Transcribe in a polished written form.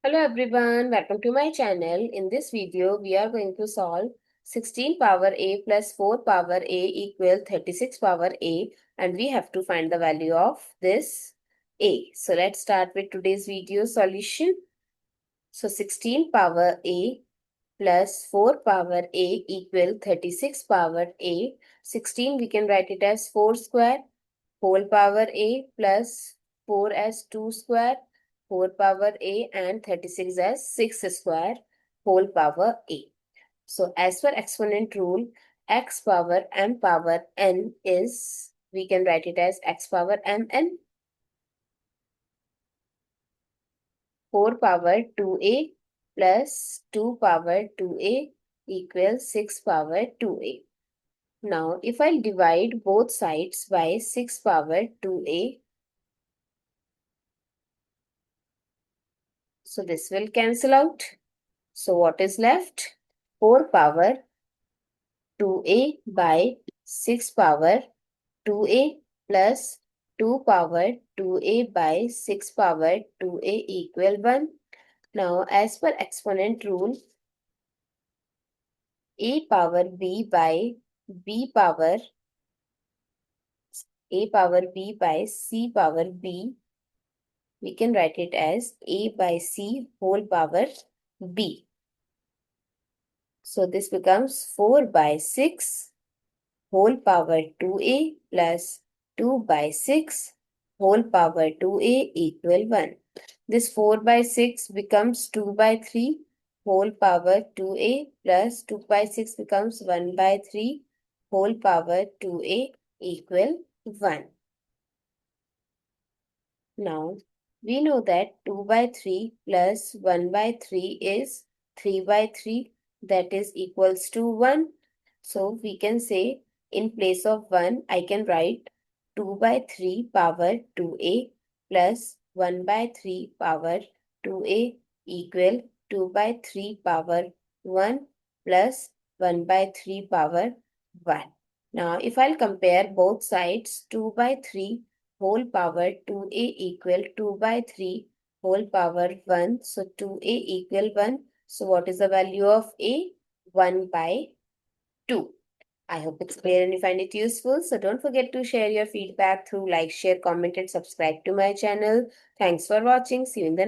Hello everyone, welcome to my channel. In this video, we are going to solve 16 power a plus 4 power a equal 36 power a, and we have to find the value of this a. So let's start with today's video solution. So 16 power a plus 4 power a equal 36 power a. 16 we can write it as 4 square whole power a plus 4 as 2 square whole power a and 36 as 6 square whole power a. So as per exponent rule, x power m power n is, we can write it as x power mn. 4 power 2a plus 2 power 2a equals 6 power 2a. Now, if I divide both sides by 6 power 2a, so this will cancel out. So what is left? 4 power 2a by 6 power 2a plus 2 power 2a by 6 power 2a equal 1. Now, as per exponent rule, a power b by b power a power b by c power b, we can write it as a by c whole power b. So this becomes 4 by 6 whole power 2a plus 2 by 6 whole power 2a equal 1. This 4 by 6 becomes 2 by 3 whole power 2a plus 2 by 6 becomes 1 by 3 whole power 2a equal 1. Now, we know that 2 by 3 plus 1 by 3 is 3 by 3, that is equals to 1. So, we can say in place of 1, I can write 2 by 3 power 2a plus 1 by 3 power 2a equal 2 by 3 power 1 plus 1 by 3 power 1. Now, if I'll compare both sides, 2 by 3 whole power 2a equal 2 by 3 whole power 1. So 2a equal 1. So what is the value of a? 1 by 2. I hope it's clear and you find it useful. So don't forget to share your feedback through like, share, comment and subscribe to my channel. Thanks for watching. See you in the next